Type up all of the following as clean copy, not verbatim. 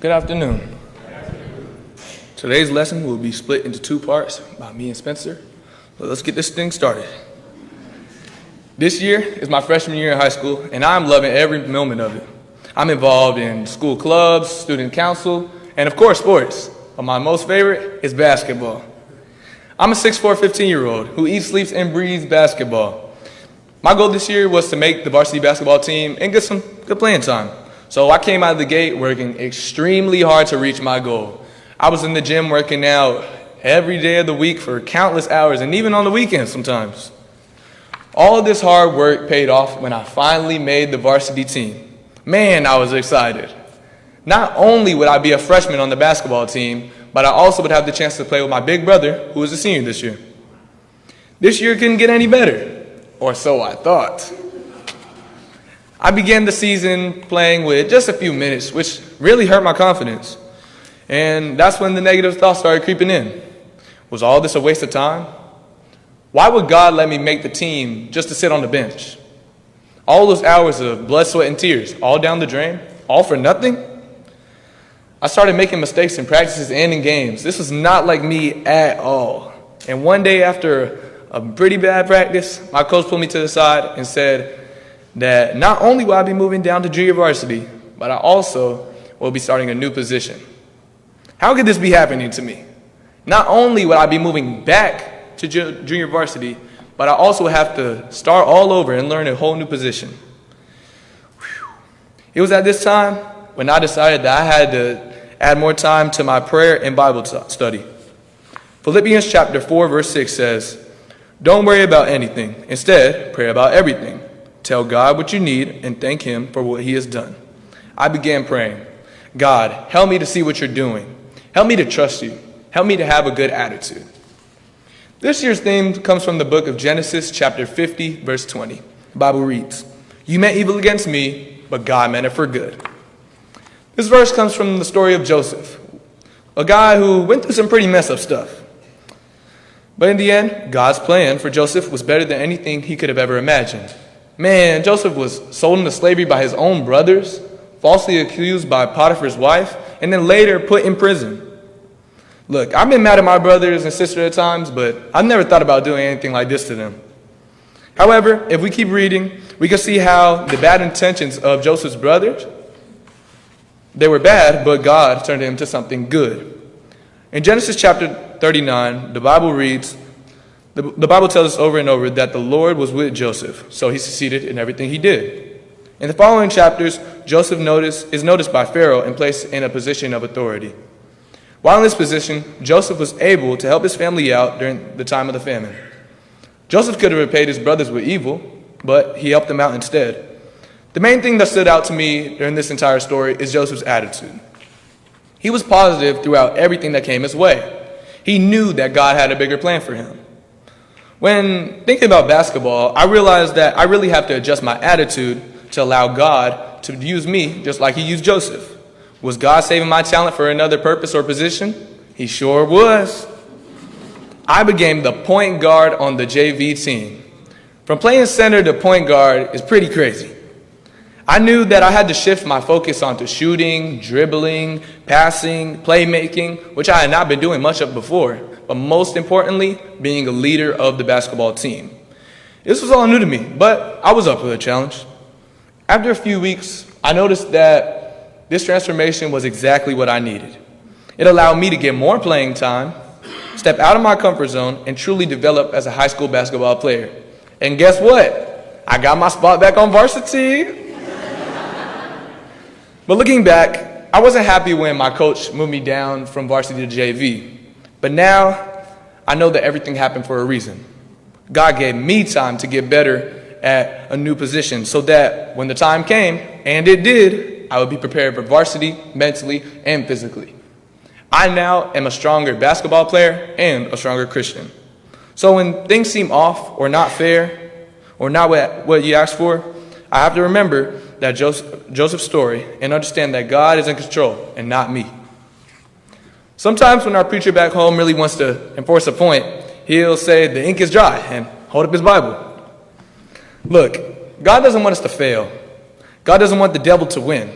Good afternoon. Today's lesson will be split into two parts by me and Spencer. So let's get this thing started. This year is my freshman year in high school, and I'm loving every moment of it. I'm involved in school clubs, student council, and of course sports. But my most favorite is basketball. I'm a 6'4", 15-year-old who eats, sleeps, and breathes basketball. My goal this year was to make the varsity basketball team and get some good playing time. So I came out of the gate working extremely hard to reach my goal. I was in the gym working out every day of the week for countless hours, and even on the weekends sometimes. All of this hard work paid off when I finally made the varsity team. Man, I was excited. Not only would I be a freshman on the basketball team, but I also would have the chance to play with my big brother, who is a senior this year. This year couldn't get any better, or so I thought. I began the season playing with just a few minutes, which really hurt my confidence. And that's when the negative thoughts started creeping in. Was all this a waste of time? Why would God let me make the team just to sit on the bench? All those hours of blood, sweat, and tears, all down the drain, all for nothing? I started making mistakes in practices and in games. This was not like me at all. And one day after a pretty bad practice, my coach pulled me to the side and said that not only will I be moving down to junior varsity, but I also will be starting a new position. How could this be happening to me? Not only would I be moving back to junior varsity, but I also have to start all over and learn a whole new position. Whew. It was at this time when I decided that I had to add more time to my prayer and Bible study. Philippians chapter 4, verse 6 says, "Don't worry about anything. Instead, pray about everything. Tell God what you need and thank Him for what He has done." I began praying, "God, help me to see what you're doing. Help me to trust you. Help me to have a good attitude." This year's theme comes from the book of Genesis chapter 50, verse 20. The Bible reads, "You meant evil against me, but God meant it for good." This verse comes from the story of Joseph, a guy who went through some pretty messed up stuff. But in the end, God's plan for Joseph was better than anything he could have ever imagined. Man, Joseph was sold into slavery by his own brothers, falsely accused by Potiphar's wife, and then later put in prison. Look, I've been mad at my brothers and sisters at times, but I've never thought about doing anything like this to them. However, if we keep reading, we can see how the bad intentions of Joseph's brothers, they were bad, but God turned it into something good. In Genesis chapter 39, the Bible reads, the Bible tells us over and over that the Lord was with Joseph, so he succeeded in everything he did. In the following chapters, Joseph is noticed by Pharaoh and placed in a position of authority. While in this position, Joseph was able to help his family out during the time of the famine. Joseph could have repaid his brothers with evil, but he helped them out instead. The main thing that stood out to me during this entire story is Joseph's attitude. He was positive throughout everything that came his way. He knew that God had a bigger plan for him. When thinking about basketball, I realized that I really have to adjust my attitude to allow God to use me just like He used Joseph. Was God saving my talent for another purpose or position? He sure was. I became the point guard on the JV team. From playing center to point guard is pretty crazy. I knew that I had to shift my focus onto shooting, dribbling, passing, playmaking, which I had not been doing much of before, but most importantly, being a leader of the basketball team. This was all new to me, but I was up for the challenge. After a few weeks, I noticed that this transformation was exactly what I needed. It allowed me to get more playing time, step out of my comfort zone, and truly develop as a high school basketball player. And guess what? I got my spot back on varsity. But looking back, I wasn't happy when my coach moved me down from varsity to JV. But now, I know that everything happened for a reason. God gave me time to get better at a new position so that when the time came, and it did, I would be prepared for varsity, mentally, and physically. I now am a stronger basketball player and a stronger Christian. So when things seem off or not fair or not what you asked for, I have to remember that Joseph's story and understand that God is in control and not me. Sometimes when our preacher back home really wants to enforce a point, he'll say the ink is dry and hold up his Bible. Look, God doesn't want us to fail. God doesn't want the devil to win.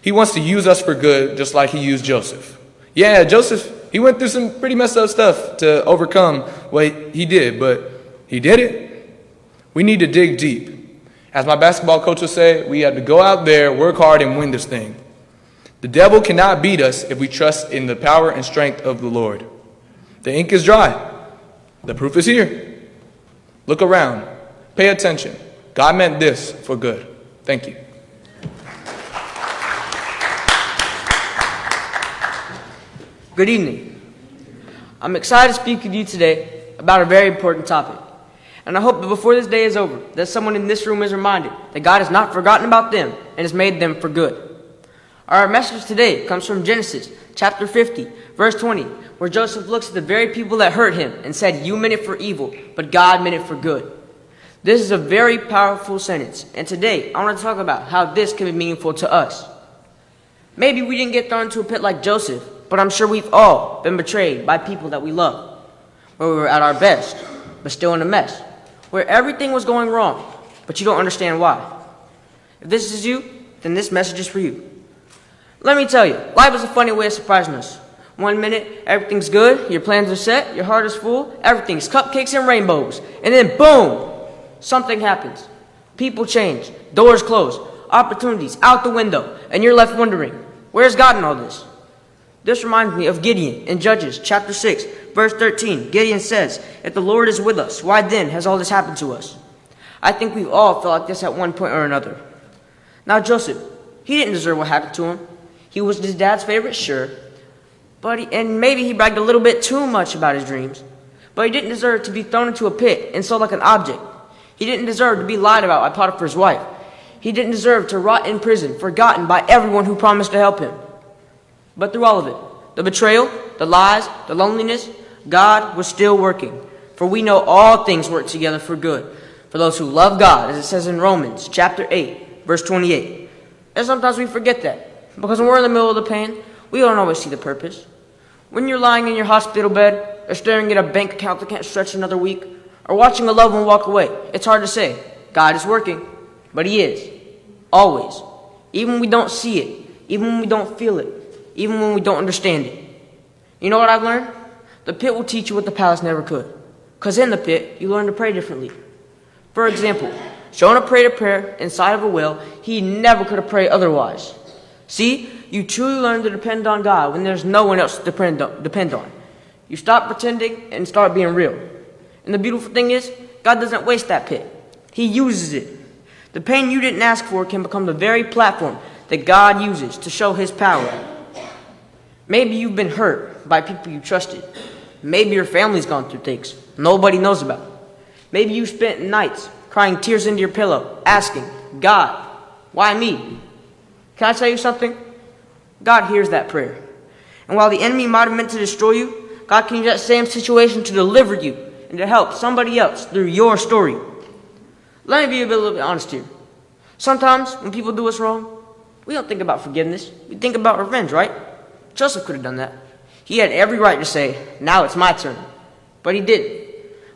He wants to use us for good, just like he used Joseph. Yeah, Joseph, he went through some pretty messed up stuff to overcome what he did, but he did it. We need to dig deep. As my basketball coach would say, we have to go out there, work hard, and win this thing. The devil cannot beat us if we trust in the power and strength of the Lord. The ink is dry. The proof is here. Look around. Pay attention. God meant this for good. Thank you. Good evening. I'm excited to speak with you today about a very important topic. And I hope that before this day is over, that someone in this room is reminded that God has not forgotten about them and has made them for good. Our message today comes from Genesis chapter 50, verse 20, where Joseph looks at the very people that hurt him and said, "You meant it for evil, but God meant it for good." This is a very powerful sentence, and today I want to talk about how this can be meaningful to us. Maybe we didn't get thrown into a pit like Joseph, but I'm sure we've all been betrayed by people that we love, where we were at our best, but still in a mess, where everything was going wrong, but you don't understand why. If this is you, then this message is for you. Let me tell you, life is a funny way of surprising us. One minute, everything's good, your plans are set, your heart is full, everything's cupcakes and rainbows, and then boom, something happens. People change, doors close, opportunities out the window, and you're left wondering, where's God in all this? This reminds me of Gideon in Judges chapter 6, verse 13. Gideon says, "If the Lord is with us, why then has all this happened to us?" I think we've all felt like this at one point or another. Now Joseph, he didn't deserve what happened to him. He was his dad's favorite, sure, and maybe he bragged a little bit too much about his dreams, but he didn't deserve to be thrown into a pit and sold like an object. He didn't deserve to be lied about by Potiphar's wife. He didn't deserve to rot in prison, forgotten by everyone who promised to help him. But through all of it, the betrayal, the lies, the loneliness, God was still working. For we know all things work together for good, for those who love God, as it says in Romans chapter 8, verse 28. And sometimes we forget that, because when we're in the middle of the pain, we don't always see the purpose. When you're lying in your hospital bed, or staring at a bank account that can't stretch another week, or watching a loved one walk away, it's hard to say, God is working, but He is. Always. Even when we don't see it, even when we don't feel it, even when we don't understand it. You know what I've learned? The pit will teach you what the palace never could. Because in the pit, you learn to pray differently. For example, Jonah prayed a prayer inside of a whale he never could have prayed otherwise. See, you truly learn to depend on God when there's no one else to depend on. You stop pretending and start being real. And the beautiful thing is, God doesn't waste that pit. He uses it. The pain you didn't ask for can become the very platform that God uses to show His power. Maybe you've been hurt by people you trusted. Maybe your family's gone through things nobody knows about. Maybe you spent nights crying tears into your pillow, asking, God, why me? Can I tell you something? God hears that prayer. And while the enemy might have meant to destroy you, God can use that same situation to deliver you and to help somebody else through your story. Let me be a little bit honest here. Sometimes when people do us wrong, we don't think about forgiveness. We think about revenge, right? Joseph could have done that. He had every right to say, now it's my turn. But he didn't.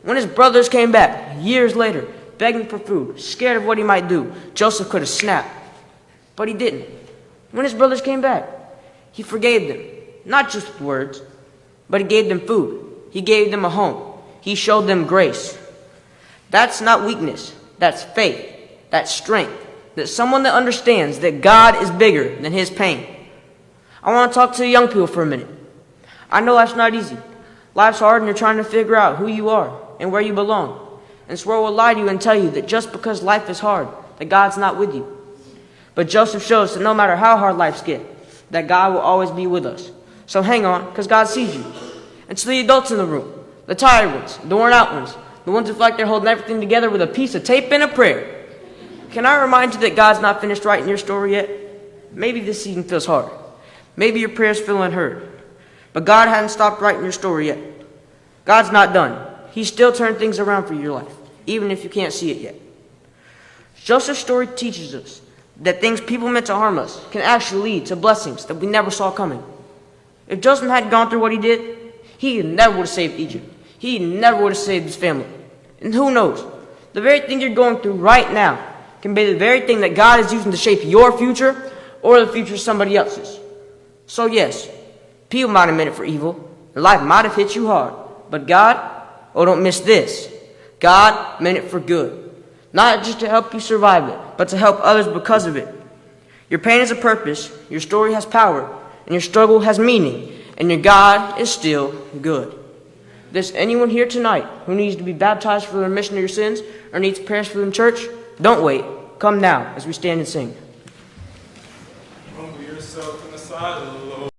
When his brothers came back, years later, begging for food, scared of what he might do, Joseph could have snapped. But he didn't. When his brothers came back, he forgave them. Not just with words, but he gave them food. He gave them a home. He showed them grace. That's not weakness. That's faith. That's strength. That's someone that understands that God is bigger than his pain. I want to talk to the young people for a minute. I know life's not easy. Life's hard and you're trying to figure out who you are and where you belong. And this world will lie to you and tell you that just because life is hard, that God's not with you. But Joseph shows that no matter how hard lives get, that God will always be with us. So hang on, because God sees you. And to the adults in the room, the tired ones, the worn out ones, the ones who feel like they're holding everything together with a piece of tape and a prayer, can I remind you that God's not finished writing your story yet? Maybe this season feels hard. Maybe your prayers feel unheard. But God hasn't stopped writing your story yet. God's not done. He's still turned things around for your life, even if you can't see it yet. Joseph's story teaches us that things people meant to harm us can actually lead to blessings that we never saw coming. If Joseph hadn't gone through what he did, he never would have saved Egypt. He never would have saved his family. And who knows, the very thing you're going through right now can be the very thing that God is using to shape your future or the future of somebody else's. So yes, people might have meant it for evil, and life might have hit you hard, but God, oh, don't miss this. God meant it for good, not just to help you survive it, but to help others because of it. Your pain has a purpose, your story has power, and your struggle has meaning, and your God is still good. If there's anyone here tonight who needs to be baptized for the remission of your sins or needs prayers for them in church, don't wait. Come now as we stand and sing. Humble yourself in the sight of the Lord.